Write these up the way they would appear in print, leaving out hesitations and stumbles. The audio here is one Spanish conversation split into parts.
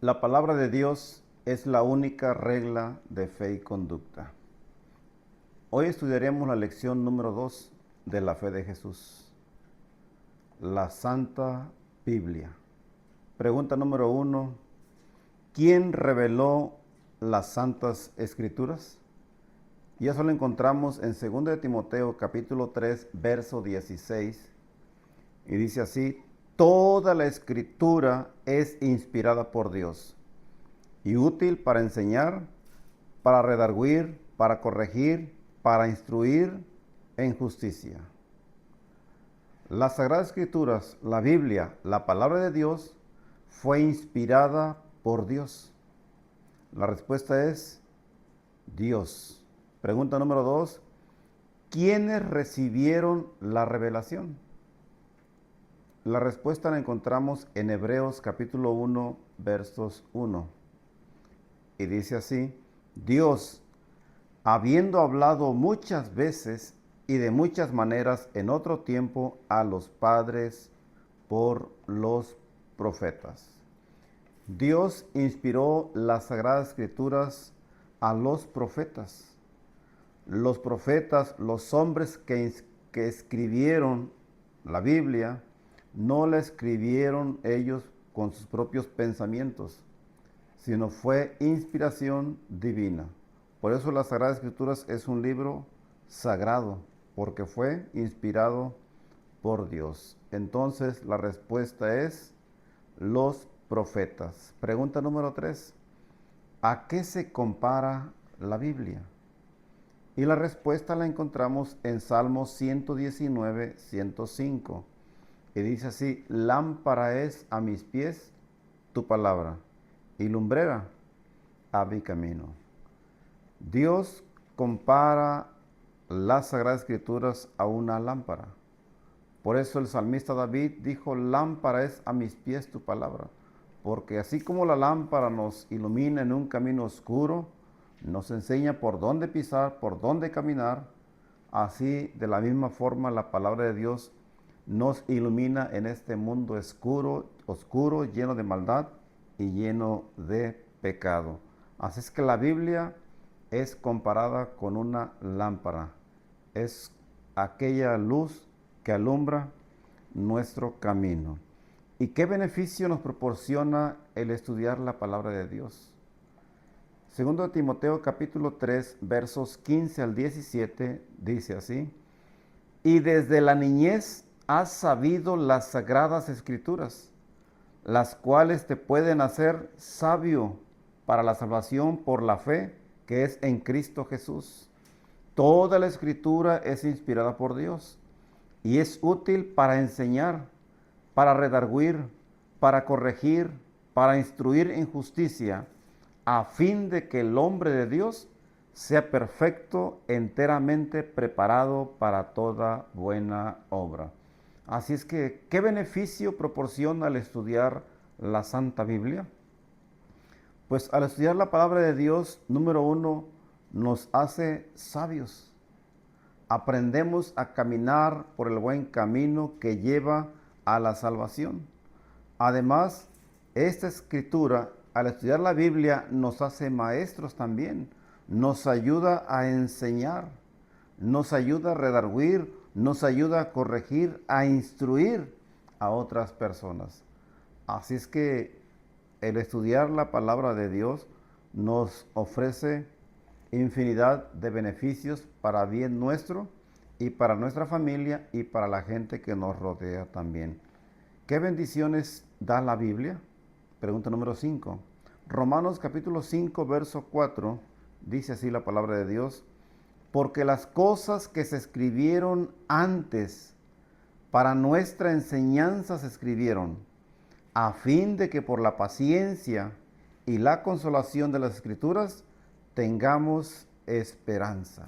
La palabra de Dios es la única regla de fe y conducta. Hoy estudiaremos la lección número 2 de la fe de Jesús, la Santa Biblia. Pregunta número 1. ¿Quién reveló las Santas Escrituras? Y eso lo encontramos en 2 de Timoteo capítulo 3, verso 16. Y dice así: toda la Escritura es inspirada por Dios y útil para enseñar, para redarguir, para corregir, para instruir en justicia. Las Sagradas Escrituras, la Biblia, la palabra de Dios, fue inspirada por Dios. La respuesta es Dios. Pregunta número 2. ¿Quiénes recibieron la revelación? La respuesta la encontramos en Hebreos capítulo 1, versos 1. Y dice así: Dios, habiendo hablado muchas veces y de muchas maneras en otro tiempo a los padres por los profetas. Dios inspiró las Sagradas Escrituras a los profetas. Los profetas, los hombres que escribieron la Biblia, no la escribieron ellos con sus propios pensamientos, sino fue inspiración divina. Por eso las Sagradas Escrituras es un libro sagrado, porque fue inspirado por Dios. Entonces la respuesta es los profetas. Pregunta número 3. ¿A qué se compara la Biblia? Y la respuesta la encontramos en Salmos 119, 105. Y dice así: lámpara es a mis pies tu palabra y lumbrera a mi camino. Dios compara las Sagradas Escrituras a una lámpara. Por eso el salmista David dijo: lámpara es a mis pies tu palabra. Porque así como la lámpara nos ilumina en un camino oscuro, nos enseña por dónde pisar, por dónde caminar, así de la misma forma la palabra de Dios nos ilumina en este mundo oscuro, lleno de maldad y lleno de pecado. Así es que la Biblia es comparada con una lámpara. Es aquella luz que alumbra nuestro camino. ¿Y qué beneficio nos proporciona el estudiar la palabra de Dios? Segundo de Timoteo capítulo 3, versos 15 al 17, dice así: y desde la niñez has sabido las sagradas escrituras, las cuales te pueden hacer sabio para la salvación por la fe que es en Cristo Jesús. Toda la escritura es inspirada por Dios y es útil para enseñar, para redarguir, para corregir, para instruir en justicia, a fin de que el hombre de Dios sea perfecto, enteramente preparado para toda buena obra. Así es que, ¿qué beneficio proporciona al estudiar la Santa Biblia? Pues al estudiar la palabra de Dios, número 1, nos hace sabios. Aprendemos a caminar por el buen camino que lleva a la salvación. Además, esta escritura, al estudiar la Biblia, nos hace maestros también. Nos ayuda a enseñar, nos ayuda a redarguir, nos ayuda a corregir, a instruir a otras personas. Así es que el estudiar la palabra de Dios nos ofrece infinidad de beneficios para bien nuestro y para nuestra familia y para la gente que nos rodea también. ¿Qué bendiciones da la Biblia? Pregunta número 5. Romanos capítulo 5, verso 4, dice así la palabra de Dios: porque las cosas que se escribieron antes para nuestra enseñanza se escribieron, a fin de que por la paciencia y la consolación de las Escrituras tengamos esperanza.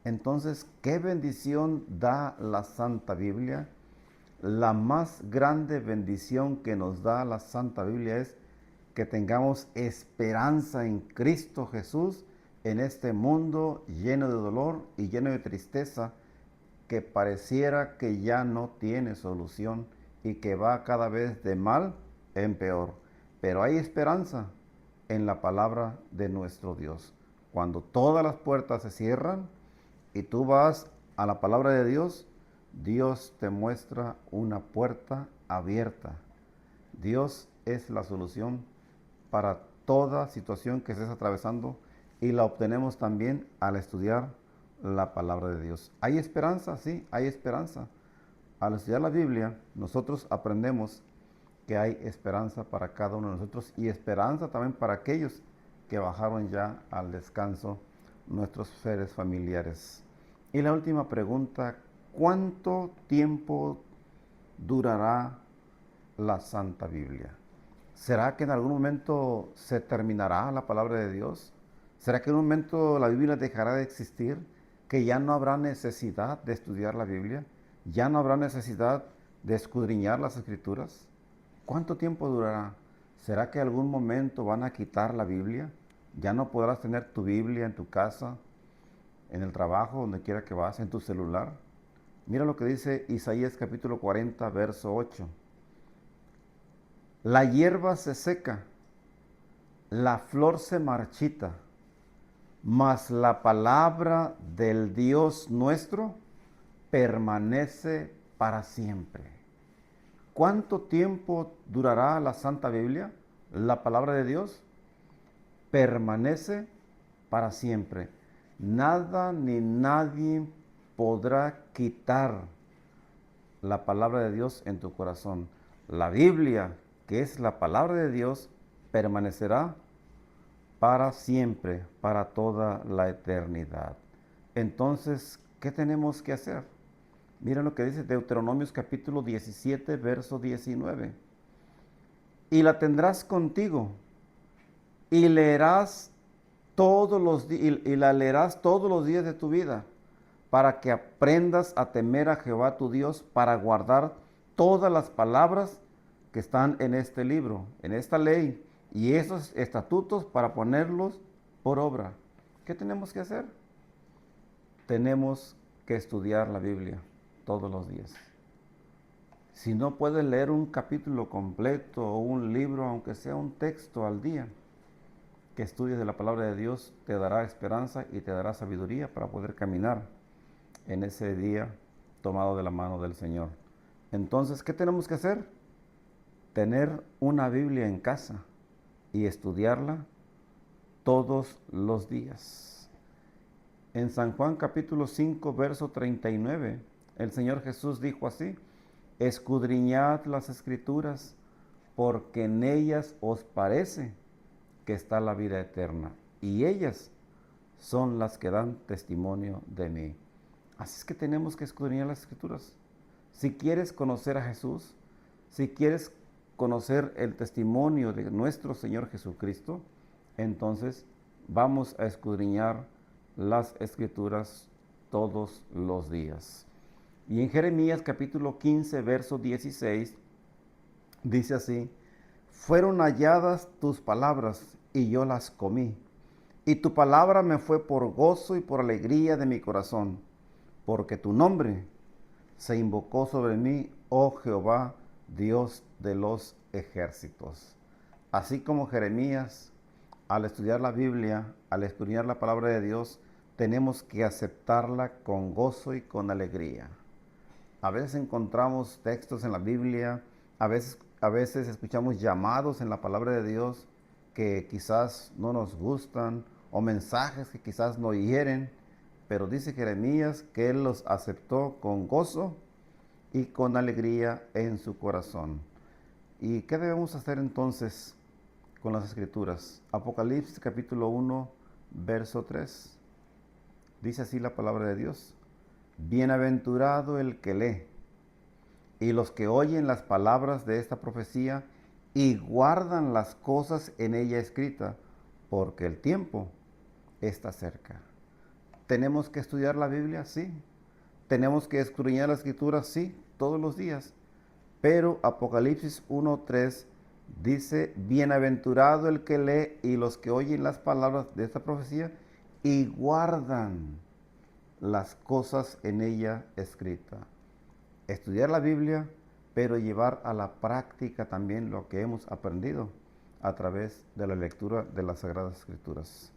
Entonces, ¿qué bendición da la Santa Biblia? La más grande bendición que nos da la Santa Biblia es que tengamos esperanza en Cristo Jesús en este mundo lleno de dolor y lleno de tristeza, que pareciera que ya no tiene solución y que va cada vez de mal en peor. pero hay esperanza en la palabra de nuestro Dios. Cuando todas las puertas se cierran y tú vas a la palabra de Dios, Dios te muestra una puerta abierta. Dios es la solución para toda situación que estés atravesando y la obtenemos también al estudiar la palabra de Dios. ¿Hay esperanza? Sí, hay esperanza. Al estudiar la Biblia, nosotros aprendemos que hay esperanza para cada uno de nosotros y esperanza también para aquellos que bajaron ya al descanso, nuestros seres familiares. Y la última pregunta, ¿cuánto tiempo durará la Santa Biblia? ¿Será que en algún momento se terminará la palabra de Dios? ¿Será que en un momento la Biblia dejará de existir? ¿Que ya no habrá necesidad de estudiar la Biblia? ¿Ya no habrá necesidad de escudriñar las Escrituras? ¿Cuánto tiempo durará? ¿Será que en algún momento van a quitar la Biblia? ¿Ya no podrás tener tu Biblia en tu casa, en el trabajo, donde quiera que vas, en tu celular? Mira lo que dice Isaías capítulo 40, verso 8. La hierba se seca, la flor se marchita, mas la palabra del Dios nuestro permanece para siempre. ¿Cuánto tiempo durará la Santa Biblia? La palabra de Dios permanece para siempre. Nada ni nadie podrá quitar la palabra de Dios en tu corazón. La Biblia, que es la palabra de Dios, permanecerá para siempre, para toda la eternidad. Entonces, ¿qué tenemos que hacer? Mira lo que dice Deuteronomios capítulo 17, verso 19. Y la tendrás contigo y leerás y la leerás todos los días de tu vida, para que aprendas a temer a Jehová tu Dios, para guardar todas las palabras que están en este libro, en esta ley, y esos estatutos para ponerlos por obra. ¿Qué tenemos que hacer? Tenemos que estudiar la Biblia todos los días. Si no puedes leer un capítulo completo o un libro, aunque sea un texto al día, que estudies de la palabra de Dios, te dará esperanza y te dará sabiduría para poder caminar en ese día tomado de la mano del Señor. Entonces, ¿qué tenemos que hacer? Tener una Biblia en casa y estudiarla todos los días. En San Juan capítulo 5, verso 39, el Señor Jesús dijo así: escudriñad las Escrituras, porque en ellas os parece que está la vida eterna, y ellas son las que dan testimonio de mí. Así es que tenemos que escudriñar las Escrituras. Si quieres conocer a Jesús, si quieres conocer el testimonio de nuestro Señor Jesucristo, entonces vamos a escudriñar las Escrituras todos los días. Y en Jeremías capítulo 15, verso 16, dice así: fueron halladas tus palabras y yo las comí, y tu palabra me fue por gozo y por alegría de mi corazón, porque tu nombre se invocó sobre mí, oh Jehová, Dios de los ejércitos. Así como Jeremías, al estudiar la Biblia, al estudiar la palabra de Dios, tenemos que aceptarla con gozo y con alegría. A veces encontramos textos en la Biblia, a veces escuchamos llamados en la palabra de Dios que quizás no nos gustan, o mensajes que quizás no hieren, pero dice Jeremías que él los aceptó con gozo y con alegría en su corazón. ¿Y qué debemos hacer entonces con las Escrituras? Apocalipsis capítulo 1, verso 3. Dice así la palabra de Dios: bienaventurado el que lee, y los que oyen las palabras de esta profecía y guardan las cosas en ella escritas, porque el tiempo está cerca. ¿Tenemos que estudiar la Biblia? Sí. ¿Tenemos que escudriñar las Escrituras? Sí, todos los días. Pero Apocalipsis 1:3 dice: bienaventurado el que lee y los que oyen las palabras de esta profecía y guardan las cosas en ella escritas. Estudiar la Biblia, pero llevar a la práctica también lo que hemos aprendido. a través de la lectura de las Sagradas Escrituras.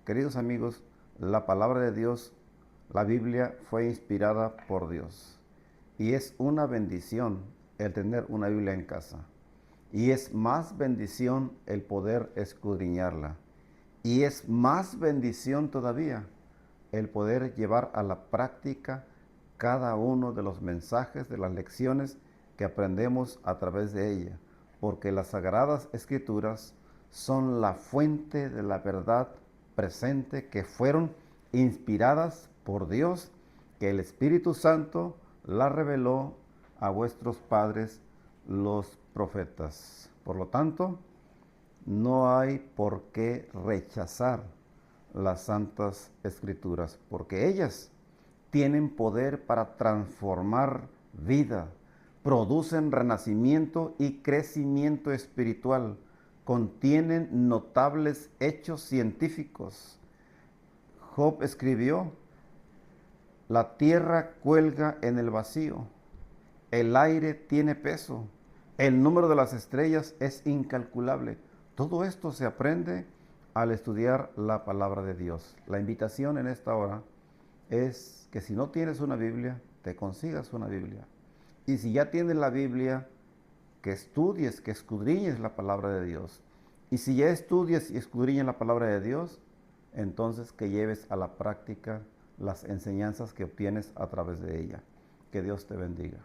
Queridos amigos, la palabra de Dios, la Biblia, fue inspirada por Dios. Y es una bendición el tener una Biblia en casa. Y es más bendición el poder escudriñarla. Y es más bendición todavía el poder llevar a la práctica cada uno de los mensajes, de las lecciones que aprendemos a través de ella. Porque las Sagradas Escrituras son la fuente de la verdad presente, que fueron inspiradas por Dios, que el Espíritu Santo la reveló a vuestros padres los profetas. Por lo tanto, no hay por qué rechazar las Santas Escrituras, porque ellas tienen poder para transformar vida, producen renacimiento y crecimiento espiritual, contienen notables hechos científicos. Job escribió: la tierra cuelga en el vacío, el aire tiene peso, el número de las estrellas es incalculable. Todo esto se aprende al estudiar la palabra de Dios. La invitación en esta hora es que si no tienes una Biblia, te consigas una Biblia. Y si ya tienes la Biblia, que estudies, que escudriñes la palabra de Dios. Y si ya estudias y escudriñas la palabra de Dios, entonces que lleves a la práctica las enseñanzas que obtienes a través de ella. Que Dios te bendiga.